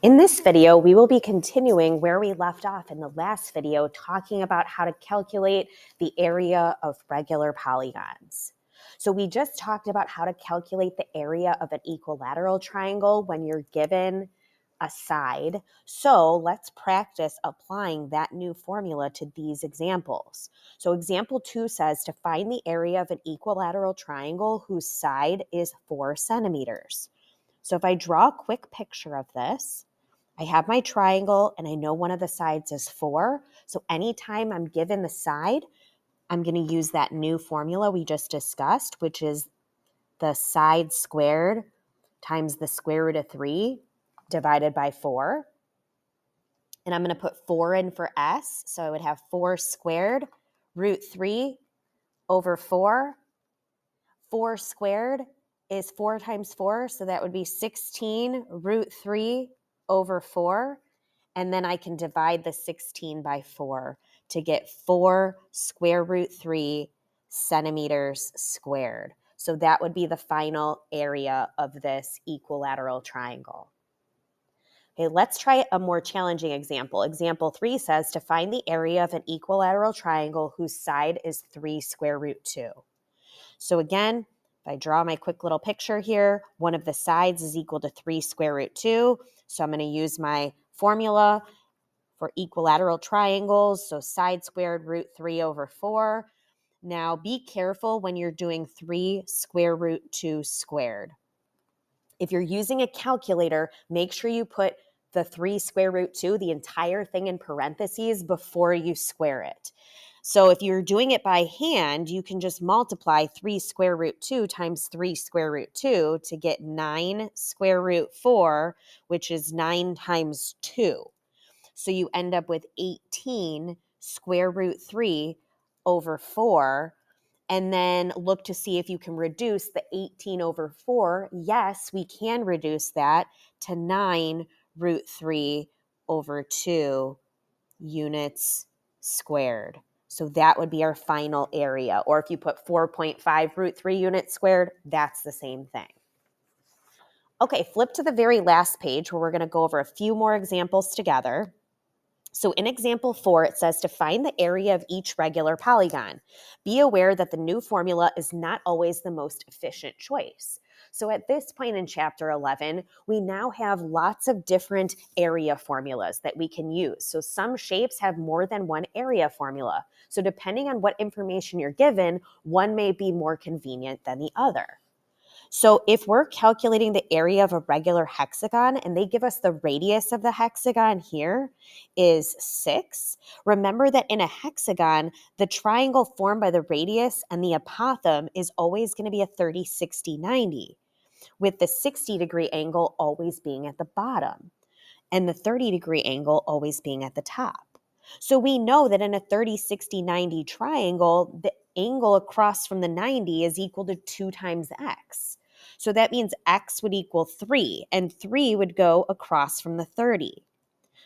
In this video, we will be continuing where we left off in the last video, talking about how to calculate the area of regular polygons. So we just talked about how to calculate the area of an equilateral triangle when you're given a side. So let's practice applying that new formula to these examples. So example 2 says to find the area of an equilateral triangle whose side is 4 centimeters. So if I draw a quick picture of this, I have my triangle and I know one of the sides is 4. So anytime I'm given the side, I'm going to use that new formula we just discussed, which is the side squared times the square root of 3 divided by 4. And I'm going to put 4 in for s. So I would have 4 squared root 3 over 4. 4 squared is 4 times 4. So that would be 16 root 3 over 4. And then I can divide the 16 by 4 to get 4 square root 3 centimeters squared. So that would be the final area of this equilateral triangle. Okay, let's try a more challenging example. Example 3 says to find the area of an equilateral triangle whose side is 3 square root 2. So again, if I draw my quick little picture here, one of the sides is equal to 3 square root 2. So I'm going to use my formula for equilateral triangles. So side squared root 3 over 4. Now be careful when you're doing 3 square root 2 squared. If you're using a calculator, make sure you put the 3 square root 2, the entire thing in parentheses before you square it. So if you're doing it by hand, you can just multiply 3 square root 2 times 3 square root 2 to get 9 square root 4, which is 9 times 2. So you end up with 18 square root 3 over 4. And then look to see if you can reduce the 18 over 4. Yes, we can reduce that to 9 root 3 over 2 units squared. So that would be our final area. Or if you put 4.5 root 3 units squared, that's the same thing. Okay, flip to the very last page where we're going to go over a few more examples together. So in example 4, it says to find the area of each regular polygon. Be aware that the new formula is not always the most efficient choice. So at this point in chapter 11, we now have lots of different area formulas that we can use. So some shapes have more than one area formula. So depending on what information you're given, one may be more convenient than the other. So if we're calculating the area of a regular hexagon and they give us the radius of the hexagon here is 6, remember that in a hexagon, the triangle formed by the radius and the apothem is always going to be a 30, 60, 90, with the 60-degree angle always being at the bottom and the 30-degree angle always being at the top. So we know that in a 30, 60, 90 triangle, the angle across from the 90 is equal to 2 times x. So that means x would equal 3, and 3 would go across from the 30.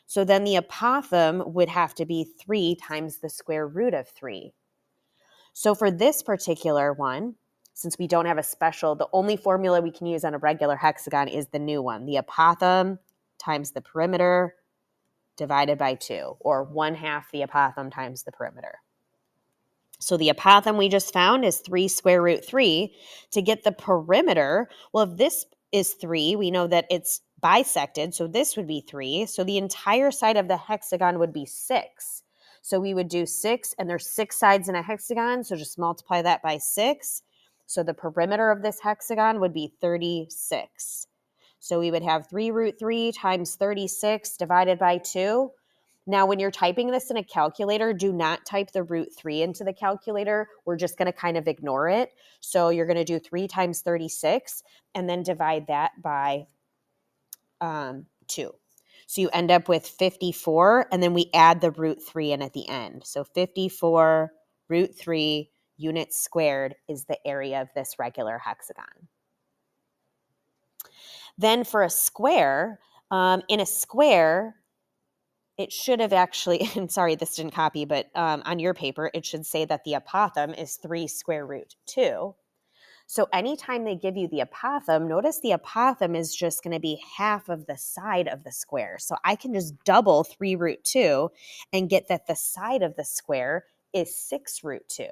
So then the apothem would have to be 3 times the square root of 3. So for this particular one, since we don't have a special, the only formula we can use on a regular hexagon is the new one, the apothem times the perimeter divided by 2, or 1/2 the apothem times the perimeter. So the apothem we just found is 3 square root 3. To get the perimeter, well, if this is 3, we know that it's bisected, so this would be 3. So the entire side of the hexagon would be 6. So we would do 6, and there's 6 sides in a hexagon, so just multiply that by 6. So the perimeter of this hexagon would be 36. So we would have 3 root 3 times 36 divided by 2. Now, when you're typing this in a calculator, do not type the root 3 into the calculator. We're just going to kind of ignore it. So you're going to do 3 times 36 and then divide that by 2. So you end up with 54, and then we add the root 3 in at the end. So 54 root 3 units squared is the area of this regular hexagon. Then for a square, in a square, it should have actually, and sorry, this didn't copy, but on your paper, it should say that the apothem is 3 square root 2. So anytime they give you the apothem, notice the apothem is just going to be half of the side of the square. So I can just double 3 root 2 and get that the side of the square is 6 root 2.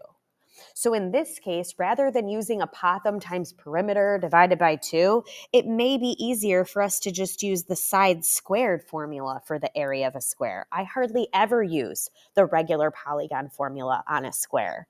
So in this case, rather than using apothem times perimeter divided by 2, it may be easier for us to just use the side squared formula for the area of a square. I hardly ever use the regular polygon formula on a square.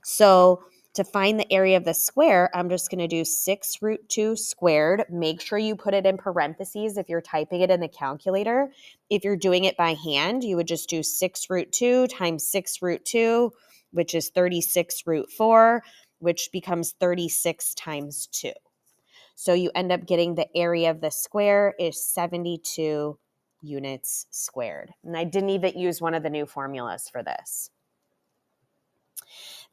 So to find the area of the square, I'm just going to do 6 root 2 squared. Make sure you put it in parentheses if you're typing it in the calculator. If you're doing it by hand, you would just do 6 root 2 times 6 root 2, which is 36 root 4, which becomes 36 times 2. So you end up getting the area of the square is 72 units squared. And I didn't even use one of the new formulas for this.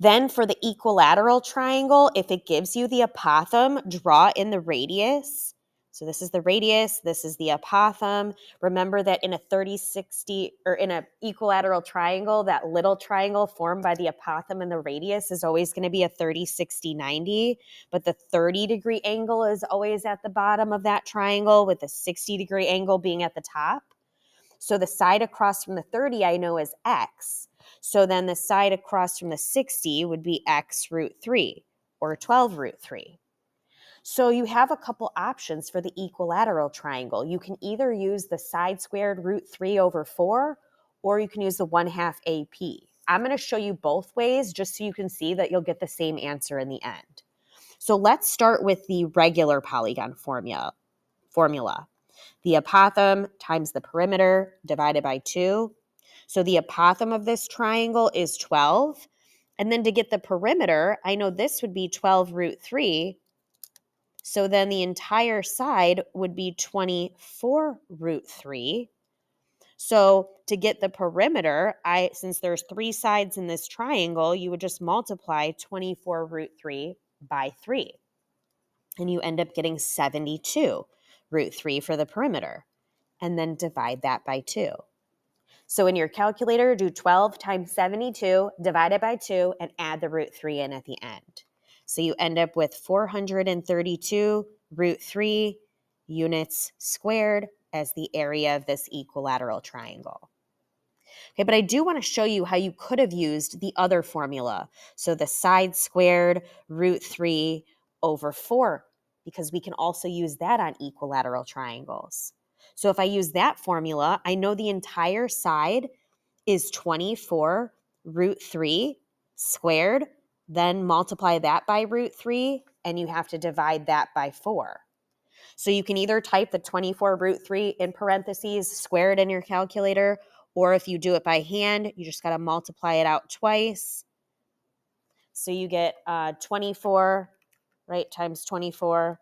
Then for the equilateral triangle, if it gives you the apothem, draw in the radius. So this is the radius, this is the apothem. Remember that in a 30-60 or in an equilateral triangle, that little triangle formed by the apothem and the radius is always going to be a 30-60-90, but the 30-degree angle is always at the bottom of that triangle with the 60-degree angle being at the top. So the side across from the 30 I know is x. So then the side across from the 60 would be x root 3 or 12 root 3. So you have a couple options for the equilateral triangle. You can either use the side squared root 3 over 4, or you can use the 1/2 AP. I'm going to show you both ways just so you can see that you'll get the same answer in the end. So let's start with the regular polygon formula. The apothem times the perimeter divided by 2. So the apothem of this triangle is 12. And then to get the perimeter, I know this would be 12 root 3. So then the entire side would be 24 root 3. So to get the perimeter, since there's 3 sides in this triangle, you would just multiply 24 root 3 by 3. And you end up getting 72 root 3 for the perimeter. And then divide that by 2. So in your calculator, do 12 times 72 divided by 2 and add the root 3 in at the end. So you end up with 432 root 3 units squared as the area of this equilateral triangle. Okay, but I do want to show you how you could have used the other formula. So the side squared root 3 over 4, because we can also use that on equilateral triangles. So if I use that formula, I know the entire side is 24 root 3 squared, then multiply that by root 3, and you have to divide that by 4. So you can either type the 24 root 3 in parentheses squared in your calculator, or if you do it by hand, you just got to multiply it out twice. So you get 24, right, times 24,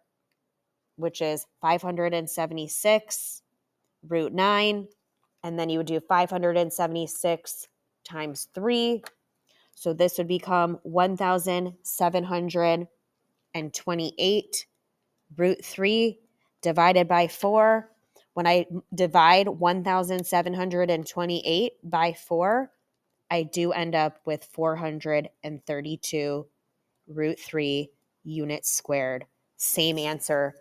which is 576 root 9. And then you would do 576 times 3. So this would become 1,728 root 3 divided by 4. When I divide 1,728 by 4, I do end up with 432 root 3 units squared. Same answer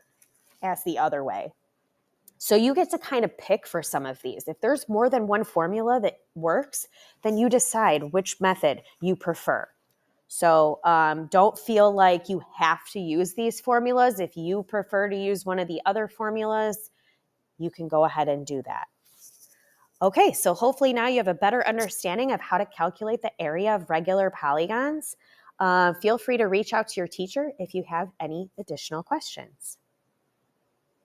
as the other way. So you get to kind of pick for some of these. If there's more than one formula that works, then you decide which method you prefer. So don't feel like you have to use these formulas. If you prefer to use one of the other formulas, you can go ahead and do that. Okay, so hopefully now you have a better understanding of how to calculate the area of regular polygons. Feel free to reach out to your teacher if you have any additional questions.